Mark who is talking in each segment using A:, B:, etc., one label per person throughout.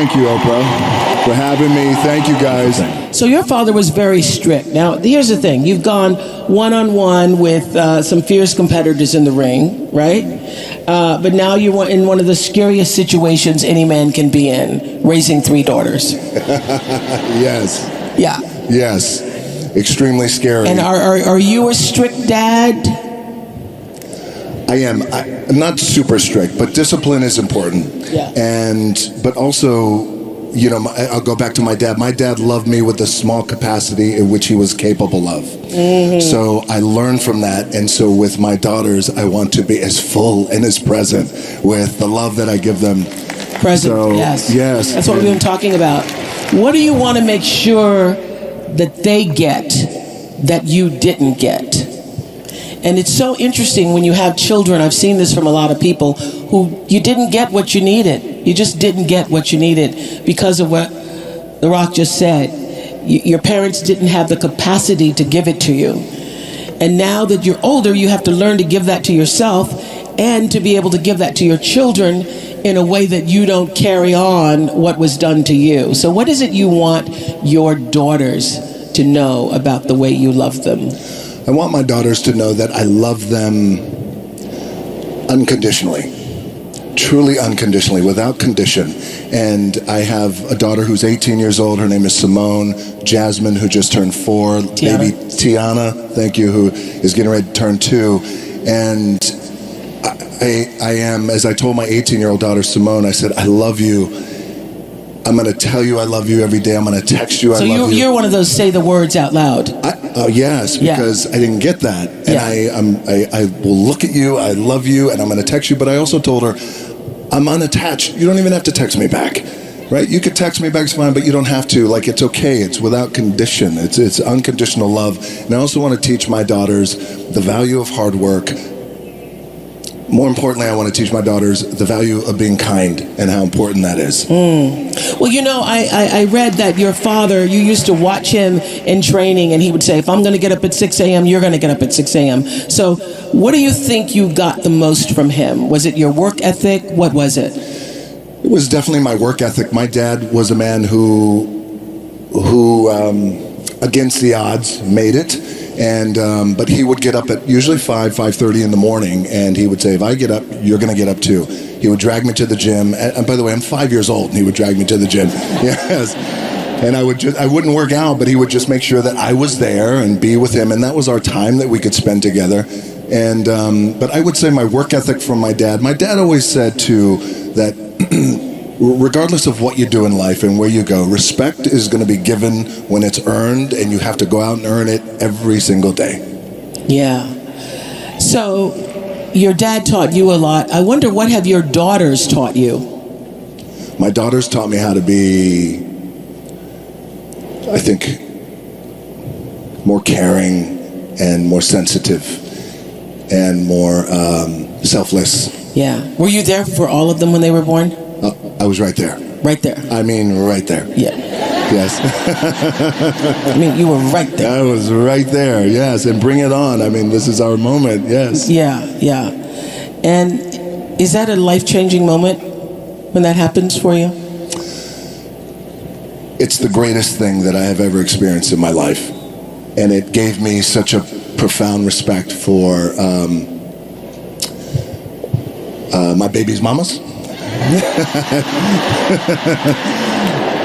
A: Thank you, Oprah, for having me. Thank you, guys.
B: So your father was very strict. Now, here's the thing. You've gone one-on-one with some fierce competitors in the ring, right? But now you're in one of the scariest situations any man can be in, raising 3 daughters.
A: Yes.
B: Yeah.
A: Yes. Extremely scary.
B: And are you a strict dad?
A: I am. I'm not super strict, but discipline is important.
B: Yeah.
A: But also, you know, I'll go back to my dad. My dad loved me with the small capacity in which he was capable of. Mm-hmm. So I learned from that. And so with my daughters, I want to be as full and as present with the love that I give them.
B: Present,
A: so,
B: yes.
A: Yes.
B: That's what we've been talking about. What do you want to make sure that they get that you didn't get? And it's so interesting when you have children. I've seen this from a lot of people who you didn't get what you needed. You just didn't get what you needed because of what The Rock just said. Your parents didn't have the capacity to give it to you. And now that you're older, you have to learn to give that to yourself and to be able to give that to your children in a way that you don't carry on what was done to you. So what is it you want your daughters to know about the way you love them?
A: I want my daughters to know that I love them unconditionally, truly unconditionally, without condition. And I have a daughter who's 18 years old. Her name is Simone. Jasmine, who just turned 4.
B: Tiana.
A: Baby Tiana, thank you, who is getting ready to turn 2. And I am, as I told my 18-year-old daughter Simone, I said, I love you. I'm going to tell you I love you every day. I'm going to text you I love you. So
B: you're one of those say the words out loud.
A: Yes, because I didn't get that. And I will look at you, I love you, and I'm going to text you. But I also told her, I'm unattached. You don't even have to text me back, right? You could text me back, it's fine, but you don't have to. Like, it's okay. It's without condition. It's unconditional love. And I also want to teach my daughters the value of hard work. More importantly, I want to teach my daughters the value of being kind and how important that is.
B: Well, you know, I read that your father, you used to watch him in training, and he would say, if I'm going to get up at 6 a.m., you're going to get up at 6 a.m. So what do you think you got the most from him? Was it your work ethic? What was it?
A: It was definitely my work ethic. My dad was a man who against the odds, made it. And but he would get up at usually 5:30 in the morning, and he would say, if I get up, you're going to get up too. He would drag me to the gym. And by the way, I'm 5 years old, and he would drag me to the gym. Yes. And I wouldn't work out, but he would just make sure that I was there and be with him. And that was our time that we could spend together. And but I would say my work ethic from my dad always said too that regardless of what you do in life and where you go, respect is going to be given when it's earned, and you have to go out and earn it every single day.
B: Yeah. So your dad taught you a lot. I wonder, what have your daughters taught you?
A: My daughters taught me how to be, I think, more caring and more sensitive and more selfless.
B: Yeah. Were you there for all of them when they were born?
A: I was right there.
B: Right there.
A: I mean, right there.
B: Yeah.
A: Yes.
B: I mean, you were right there.
A: I was right there, yes. And bring it on. I mean, this is our moment, yes.
B: Yeah. And is that a life-changing moment when that happens for you?
A: It's the greatest thing that I have ever experienced in my life. And it gave me such a profound respect for my baby's mamas.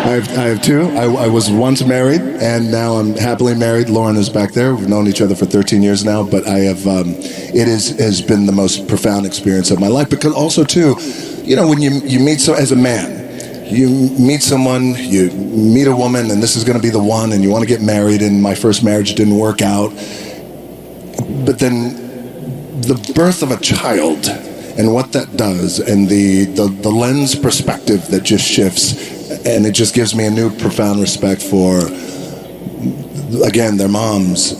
A: I have 2. I was once married, and now I'm happily married. Lauren is back there. We've known each other for 13 years now, but I have. It has been the most profound experience of my life, because also too, you know, when you meet as a man, you meet someone, you meet a woman, and this is going to be the one, and you want to get married. And my first marriage didn't work out, but then the birth of a child and what that does, and the lens perspective that just shifts. And it just gives me a new profound respect for, again, their moms.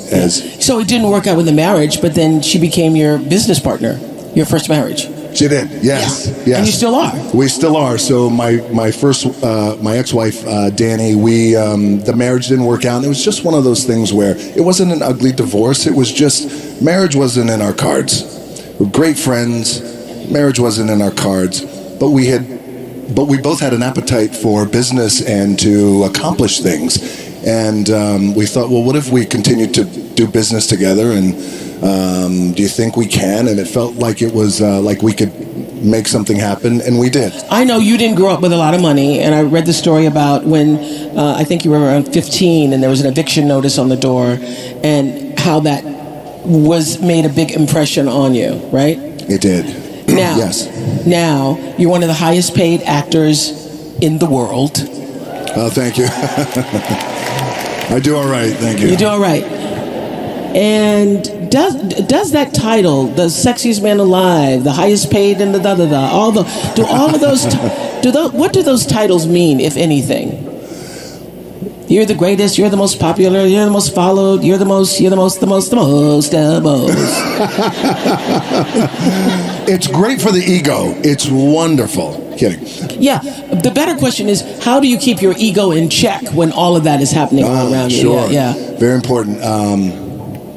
B: So it didn't work out with the marriage, but then she became your business partner, your first marriage.
A: She did, yes.
B: Yeah.
A: Yes.
B: And you still are.
A: We still are. So my first, my ex-wife, Danny, the marriage didn't work out. And it was just one of those things where it wasn't an ugly divorce. It was just, marriage wasn't in our cards. We're great friends. Marriage wasn't in our cards. But we had but we both had an appetite for business and to accomplish things. And we thought, well, what if we continued to do business together? And do you think we can? And it felt like it was like we could make something happen, and we did.
B: I know you didn't grow up with a lot of money, and I read the story about when I think you were around 15 and there was an eviction notice on the door, and how that made a big impression on you, right?
A: It did.
B: Now,
A: yes.
B: Now, you're one of the highest paid actors in the world.
A: Oh, thank you. I do all right, thank you.
B: You do all right. And does that title, the sexiest man alive, the highest paid, and what do those titles mean, if anything? You're the greatest, you're the most popular, you're the most followed, you're the most.
A: It's great for the ego. It's wonderful. Kidding.
B: Yeah. The better question is, how do you keep your ego in check when all of that is happening all around you?
A: Sure.
B: Yeah.
A: Very important.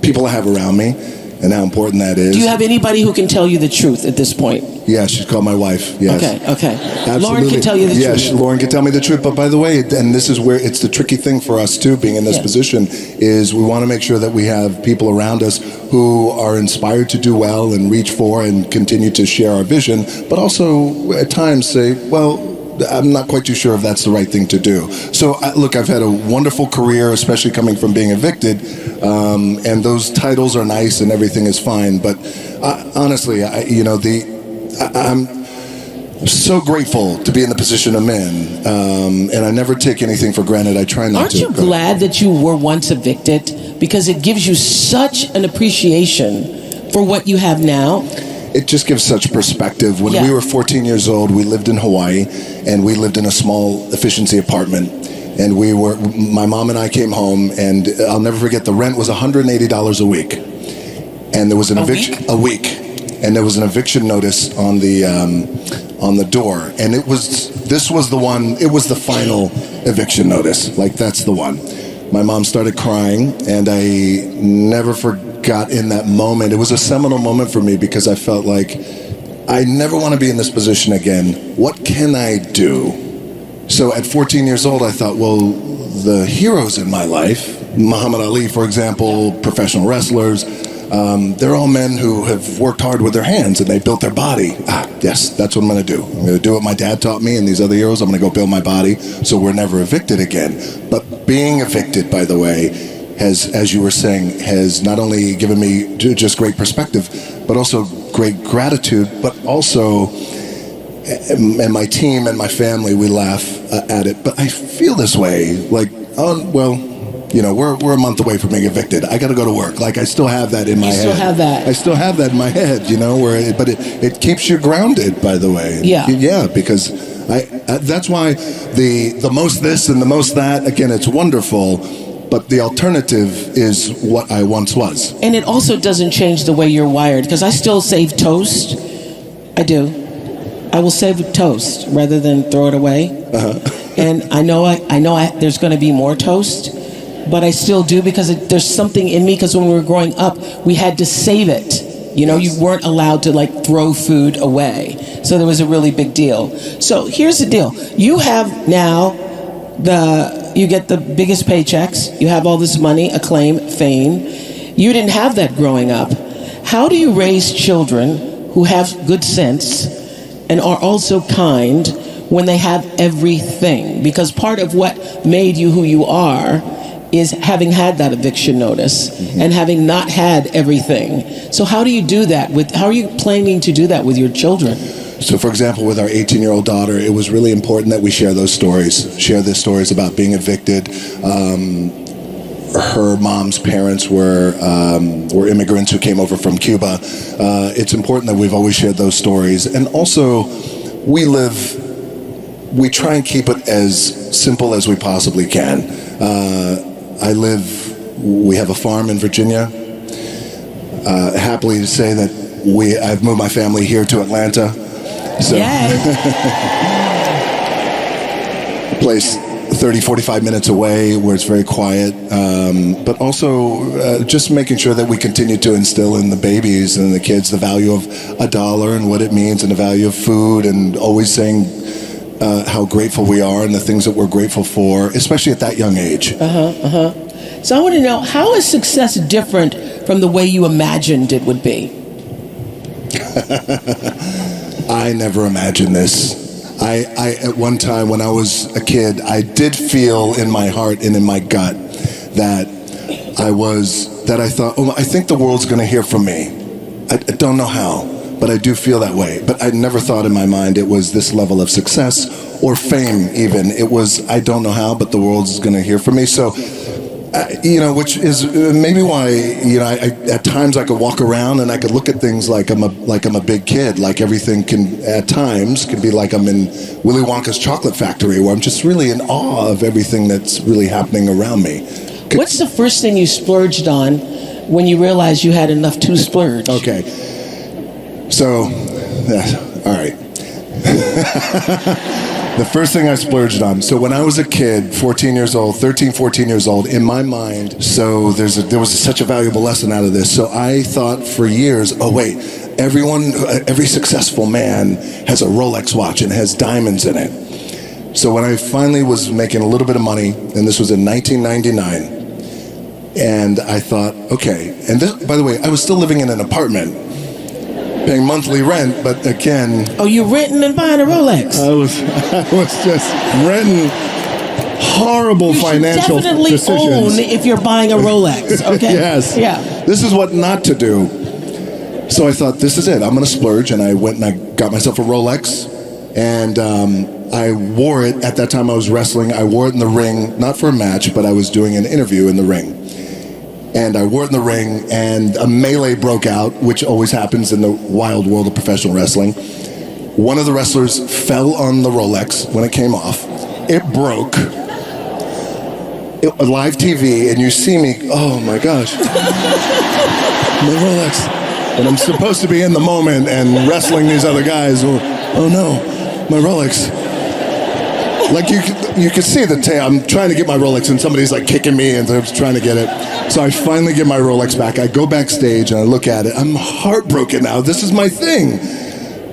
A: People I have around me and how important that is.
B: Do you have anybody who can tell you the truth at this point?
A: Yeah, she's called my wife. Yes.
B: Okay.
A: Absolutely.
B: Lauren can tell you the truth.
A: Yes, Lauren can tell me the truth. But by the way, and this is where it's the tricky thing for us too, being in this position, is we want to make sure that we have people around us who are inspired to do well and reach for and continue to share our vision, but also at times say, well, I'm not quite too sure if that's the right thing to do. So, look, I've had a wonderful career, especially coming from being evicted, and those titles are nice and everything is fine. But honestly, I'm so grateful to be in the position I'm in, and I never take anything for granted. I try not
B: Aren't
A: to.
B: you glad that you were once evicted? Because it gives you such an appreciation for what you have now.
A: It just gives such perspective. When we were 14 years old, we lived in Hawaii, and we lived in a small efficiency apartment. And my mom and I came home, and I'll never forget, the rent was $180 a week. And there was an eviction a week. And there was an eviction notice on the door. And it was the final eviction notice. Like, that's the one. My mom started crying, and I never forgot in that moment. It was a seminal moment for me because I felt like I never want to be in this position again. What can I do? So at 14 years old, I thought, well, the heroes in my life, Muhammad Ali, for example, professional wrestlers, they're all men who have worked hard with their hands and they built their body. Yes, that's what I'm going to do. I'm going to do what my dad taught me and these other heroes. I'm going to go build my body so we're never evicted again. But being evicted, by the way, has, as you were saying, has not only given me just great perspective, but also great gratitude, but also, and my team and my family, we laugh at it. But I feel this way, like, oh, well, we're a month away from being evicted. I got to go to work. Like, I still have that in my head.
B: You still have that.
A: I still have that in my head, but it keeps you grounded, by the way.
B: Yeah.
A: Yeah, because that's why the most this and the most that, again, it's wonderful, but the alternative is what I once was.
B: And it also doesn't change the way you're wired, because I still save toast. I do. I will save toast rather than throw it away. And I know there's going to be more toast, but I still do because there's something in me, because when we were growing up, we had to save it. You weren't allowed to throw food away. So there was a really big deal. So here's the deal. You have now you get the biggest paychecks. You have all this money, acclaim, fame. You didn't have that growing up. How do you raise children who have good sense and are also kind when they have everything? Because part of what made you who you are is having had that eviction notice and having not had everything. So how do you do that how are you planning to do that with your children?
A: So, for example, with our 18-year-old daughter, it was really important that we share those stories, share the stories about being evicted. Her mom's parents were immigrants who came over from Cuba. It's important that we've always shared those stories. And also, we try and keep it as simple as we possibly can. We have a farm in Virginia. Happily to say that I've moved my family here to Atlanta. So, a place 30, 45 minutes away where it's very quiet, but also just making sure that we continue to instill in the babies and the kids the value of $1 and what it means and the value of food, and always saying how grateful we are and the things that we're grateful for, especially at that young age.
B: So I want to know, how is success different from the way you imagined it would be?
A: I never imagined this. I at one time when I was a kid, I did feel in my heart and in my gut that I thought, oh, I think the world's going to hear from me. I don't know how, but I do feel that way. But I never thought in my mind it was this level of success or fame even. It was, I don't know how, but the world's going to hear from me. So, which is maybe why, at times I could walk around and I could look at things like I'm a big kid. Like everything at times can be like I'm in Willy Wonka's chocolate factory, where I'm just really in awe of everything that's really happening around me.
B: What's the first thing you splurged on when you realized you had enough to splurge?
A: Okay. So, all right. The first thing I splurged on. So when I was a kid, 14 years old, in my mind, so there was such a valuable lesson out of this. So I thought for years, oh wait, every successful man has a Rolex watch and has diamonds in it. So when I finally was making a little bit of money, and this was in 1999, and I thought, okay, and this, by the way, I was still living in an apartment, paying monthly rent, but again...
B: Oh, you renting and buying a Rolex?
A: I was just renting horrible financial
B: definitely
A: decisions.
B: own if you're buying a Rolex, okay?
A: Yes.
B: Yeah.
A: This is what not to do. So I thought, this is it. I'm going to splurge, and I went and I got myself a Rolex, and I wore it. At that time I was wrestling. I wore it in the ring, not for a match, but I was doing an interview in the ring. And I wore it in the ring, and a melee broke out, which always happens in the wild world of professional wrestling. One of the wrestlers fell on the Rolex when it came off. It broke. Live TV, and you see me, oh my gosh. My Rolex. And I'm supposed to be in the moment and wrestling these other guys. Oh no, my Rolex. Like you could see the tail. I'm trying to get my Rolex, and somebody's like kicking me, and I'm trying to get it. So I finally get my Rolex back. I go backstage and I look at it. I'm heartbroken now. This is my thing.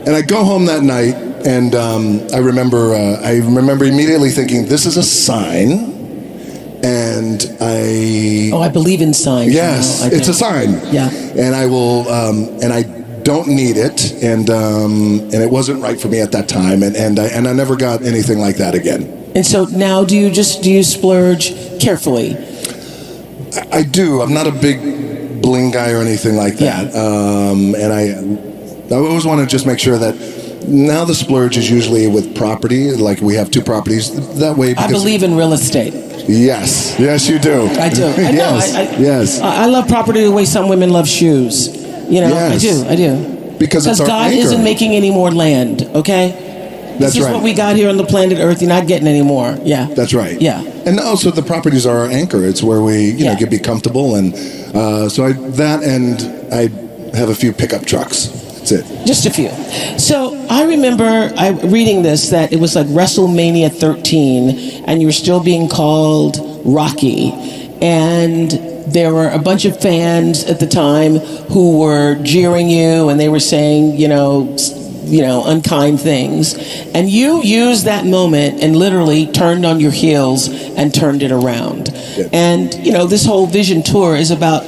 A: And I go home that night, and I remember immediately thinking, this is a sign. And
B: I believe in signs.
A: Yes, it's a sign.
B: Yeah.
A: And I will, and I don't need it, and it wasn't right for me at that time, and I never got anything like that again.
B: And so now, do you splurge carefully?
A: I do. I'm not a big bling guy or anything like that.
B: Yeah.
A: And I always want to just make sure that now the splurge is usually with property. Like we have 2 properties that way.
B: I believe in real estate.
A: Yes, you do.
B: I do. I know.
A: Yes.
B: I love property the way some women love shoes.
A: Yes.
B: I do.
A: Because
B: God isn't making any more land, okay?
A: That's
B: this is
A: right.
B: what we got here on the planet Earth. You're not getting any more. Yeah.
A: That's right.
B: Yeah.
A: And also the properties are our anchor. It's where we, can be comfortable. And so I have a few pickup trucks. That's it.
B: Just a few. So I remember reading this, that it was like WrestleMania 13, and you were still being called Rocky. And there were a bunch of fans at the time who were jeering you, and they were saying, unkind things. And you used that moment and literally turned on your heels and turned it around. Yeah. And, this whole Vision Tour is about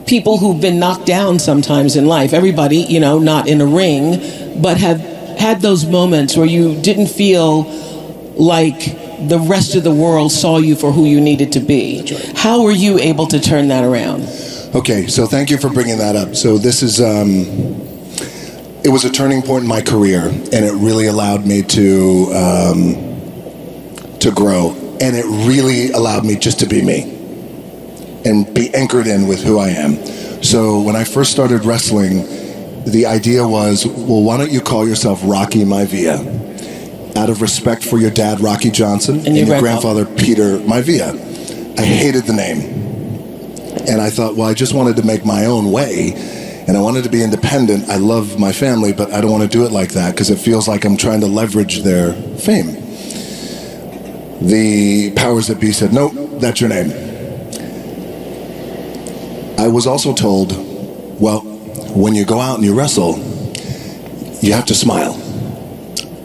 B: people who've been knocked down sometimes in life. Everybody, not in a ring, but have had those moments where you didn't feel like the rest of the world saw you for who you needed to be. That's right. How were you able to turn that around?
A: Okay, so thank you for bringing that up. So this is, it was a turning point in my career, and it really allowed me to grow, and it really allowed me just to be me and be anchored in with who I am. So when I first started wrestling, the idea was, well, why don't you call yourself Rocky Maivia? Out of respect for your dad, Rocky Johnson, and your grandfather, Peter Maivia. I hated the name. And I thought, well, I just wanted to make my own way, and I wanted to be independent. I love my family, but I don't want to do it like that because it feels like I'm trying to leverage their fame. The powers that be said, nope, that's your name. I was also told, well, when you go out and you wrestle, you have to smile.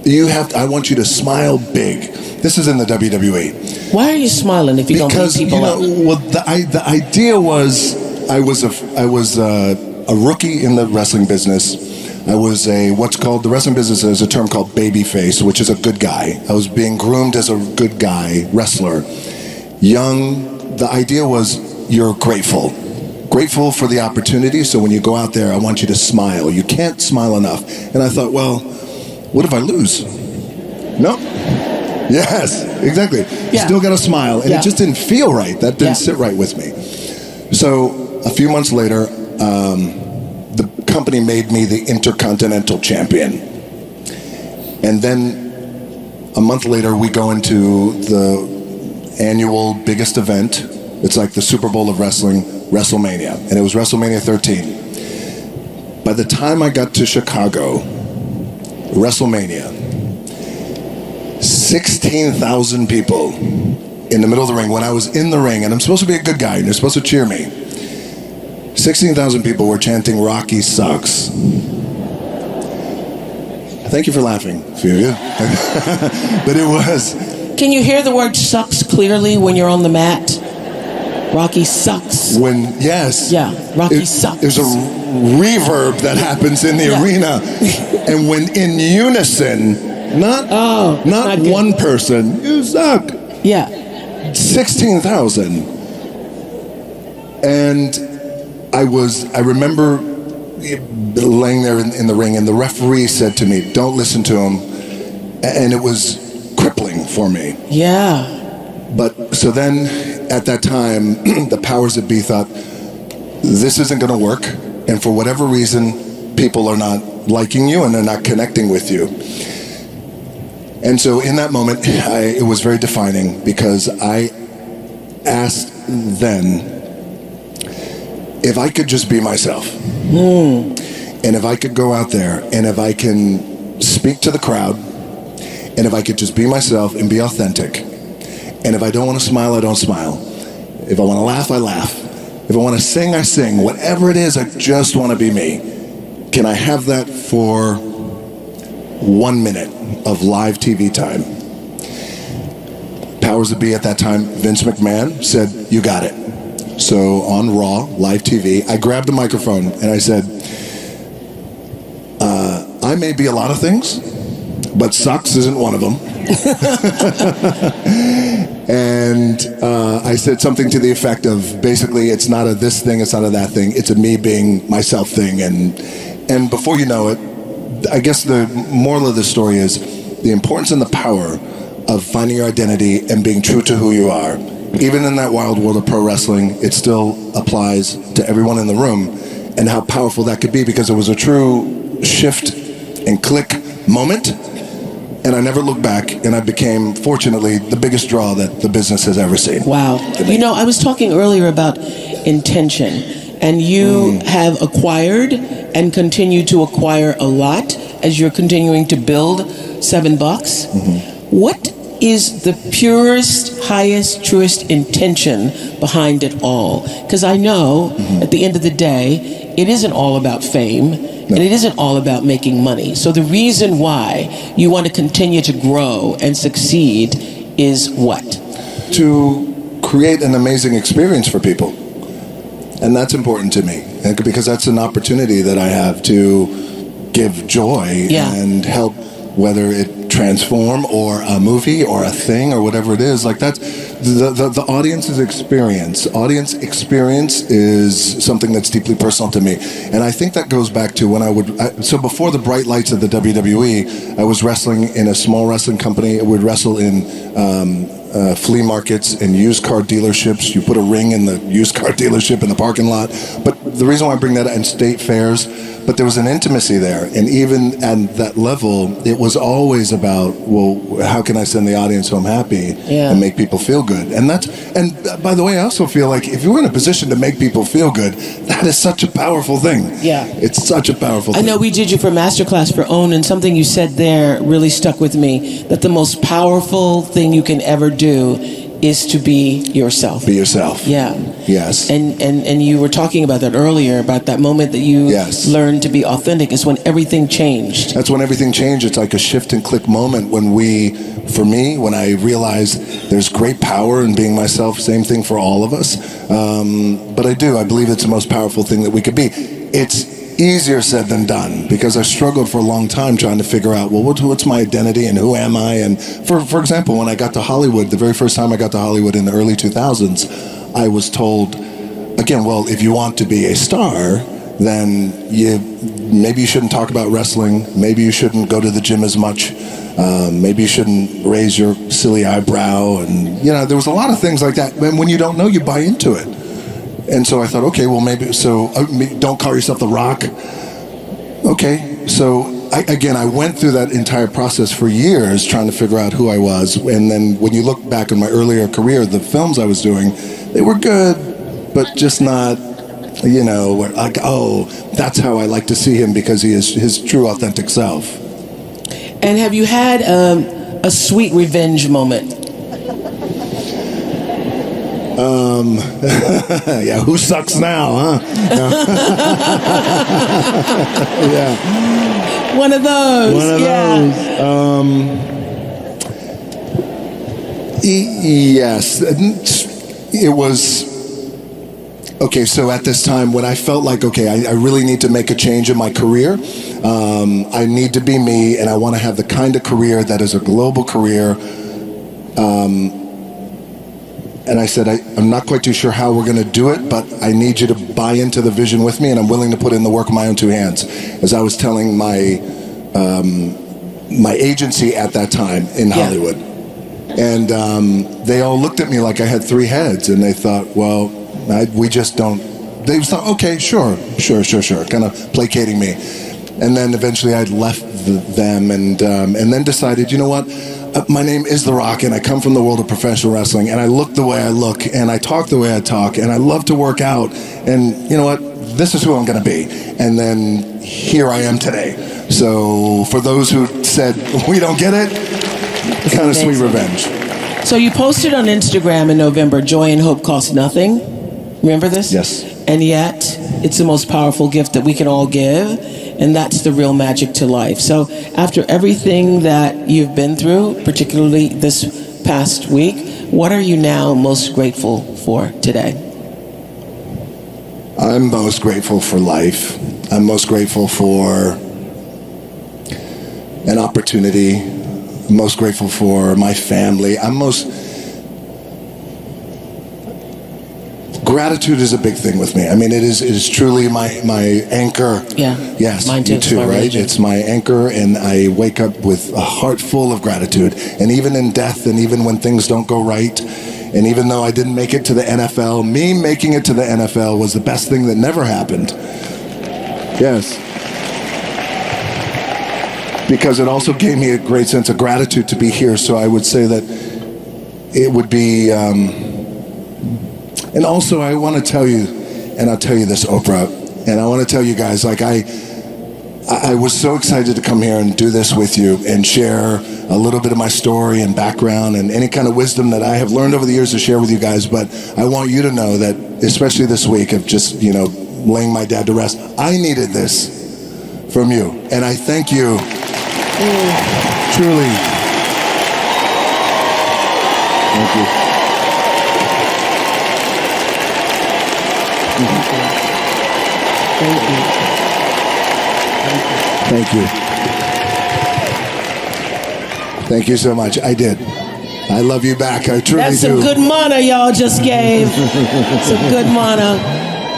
A: I want you to smile big. This is in the WWE.
B: Why are you smiling if you don't beat people up?
A: Well, the idea was I was a rookie in the wrestling business. I was the wrestling business is a term called babyface, which is a good guy. I was being groomed as a good guy wrestler. Young, the idea was you're grateful for the opportunity. So when you go out there, I want you to smile. You can't smile enough. And I thought, well, what if I lose? No. Yes, exactly. You still got to smile. And it just didn't feel right. That didn't sit right with me. So a few months later, the company made me the Intercontinental Champion. And then a month later, we go into the annual biggest event. It's like the Super Bowl of wrestling, WrestleMania. And it was WrestleMania 13. By the time I got to Chicago, WrestleMania, 16,000 people in the middle of the ring. When I was in the ring, and I'm supposed to be a good guy, and you're supposed to cheer me, 16,000 people were chanting "Rocky sucks." Thank you for laughing, a few of you. But it was...
B: Can you hear the word "sucks" clearly when you're on the mat? Rocky sucks.
A: Yeah,
B: Rocky sucks.
A: There's a reverb that happens in the arena. And when in unison, not one person, you suck.
B: Yeah.
A: 16,000. And I remember laying there in the ring, and the referee said to me, don't listen to him. And it was crippling for me.
B: Yeah.
A: But so then at that time, the powers that be thought, this isn't going to work. And for whatever reason, people are not liking you and they're not connecting with you. And so in that moment, it was very defining, because I asked then if I could just be myself. And if I could go out there and if I can speak to the crowd, and if I could just be myself and be authentic, and if I don't want to smile, I don't smile. If I want to laugh, I laugh. If I want to sing, I sing. Whatever it is, I just want to be me. Can I have that for 1 minute of live TV time? Powers that be at that time, Vince McMahon, said, you got it. So on Raw, live TV, I grabbed the microphone and I said, I may be a lot of things, but sucks isn't one of them. And I said something to the effect of, basically, it's not a this thing, it's not a that thing, it's a me being myself thing. And before you know it, I guess the moral of the story is the importance and the power of finding your identity and being true to who you are. Even in that wild world of pro wrestling, it still applies to everyone in the room, and how powerful that could be, because it was a true shift and click moment. And I never looked back, and I became, fortunately, the biggest draw that the business has ever seen.
B: Wow. You know, I was talking earlier about intention, and you have acquired and continue to acquire a lot as you're continuing to build $7. What is the purest, highest, truest intention behind it all? Because I know at the end of the day, it isn't all about fame. And it isn't all about making money. So the reason why you want to continue to grow and succeed is what?
A: To create an amazing experience for people. And that's important to me, because that's an opportunity that I have to give joy and help, whether it transform or a movie or a thing or whatever it is. Like, that's the audience's experience. Audience experience is something that's deeply personal to me. And I think that goes back to when so before the bright lights of the WWE, I was wrestling in a small wrestling company. I would wrestle in flea markets and used car dealerships. You put a ring in the used car dealership in the parking lot. But the reason why I bring that up, in state fairs, but there was an intimacy there. And even at that level, it was always about, well, how can I send the audience home happy and make people feel good? And by the way, I also feel like if you're in a position to make people feel good, that is such a powerful thing. Yeah. It's such a powerful thing.
B: I know we did you for Masterclass for OWN, and something you said there really stuck with me, that the most powerful thing you can ever do is to be yourself.
A: Be yourself.
B: Yeah.
A: Yes.
B: And you were talking about that earlier, about that moment that you
A: Yes.
B: learned to be authentic is when everything changed.
A: That's when everything changed. It's like a shift and click moment for me, when I realized there's great power in being myself, same thing for all of us. But I believe it's the most powerful thing that we could be. It's easier said than done, because I struggled for a long time trying to figure out, well, what's my identity and who am I? And for example, when I got to Hollywood, the very first time I got to Hollywood in the early 2000s, I was told, again, well, if you want to be a star, then maybe you shouldn't talk about wrestling, maybe you shouldn't go to the gym as much, maybe you shouldn't raise your silly eyebrow, and there was a lot of things like that. And when you don't know, you buy into it. And so I thought, okay, well, maybe, so don't call yourself The Rock. Okay, so I went through that entire process for years trying to figure out who I was. And then when you look back in my earlier career, the films I was doing, they were good, but just not, like, oh, that's how I like to see him, because he is his true, authentic self.
B: And have you had a sweet revenge moment?
A: Yeah, who sucks now, huh? Yeah.
B: One of those.
A: One of those. Yes. It was... Okay, so at this time when I felt like, okay, I really need to make a change in my career. I need to be me, and I want to have the kind of career that is a global career. And I said, I'm not quite too sure how we're going to do it, but I need you to buy into the vision with me, and I'm willing to put in the work of my own two hands. As I was telling my agency at that time in Hollywood. And they all looked at me like I had three heads, and they thought, well, we just don't. They thought, okay, sure, kind of placating me. And then eventually I left them and then decided, you know what? My name is The Rock, and I come from the world of professional wrestling, and I look the way I look, and I talk the way I talk, and I love to work out, and you know what? This is who I'm going to be. And then here I am today. So for those who said, we don't get it, kind of sweet revenge.
B: So you posted on Instagram in November, joy and hope cost nothing. Remember this?
A: Yes.
B: And yet, it's the most powerful gift that we can all give. And that's the real magic to life. So after everything that you've been through, particularly this past week, what are you now most grateful for today?
A: I'm most grateful for life. I'm most grateful for an opportunity. I'm most grateful for my family. Gratitude is a big thing with me. I mean, it is truly my anchor.
B: Yeah.
A: Yes,
B: mine too.
A: you too, right?
B: Religion.
A: It's my anchor, and I wake up with a heart full of gratitude. And even in death, and even when things don't go right, and even though I didn't make it to the NFL, me making it to the NFL was the best thing that never happened. Yes. Because it also gave me a great sense of gratitude to be here. So I would say that it would be... And also, I want to tell you, and I'll tell you this, Oprah, and I want to tell you guys, like I was so excited to come here and do this with you and share a little bit of my story and background and any kind of wisdom that I have learned over the years to share with you guys. But I want you to know that, especially this week of just, laying my dad to rest, I needed this from you. And I thank you, truly. Thank you. Thank you. Thank you so much. I did. I love you back. I truly do.
B: That's some good mana y'all just gave. Some good mana.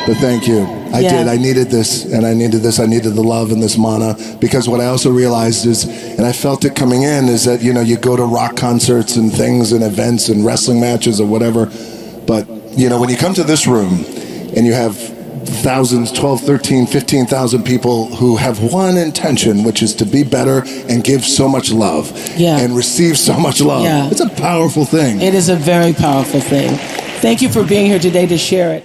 A: But thank you. I did. I needed this, and I needed this. I needed the love and this mana, because what I also realized is, and I felt it coming in, is that, you go to rock concerts and things and events and wrestling matches or whatever, but, when you come to this room and you have thousands, 12, 13, 15,000 people who have one intention, which is to be better and give so much love and receive so much love. Yeah. It's a powerful thing.
B: It is a very powerful thing. Thank you for being here today to share it.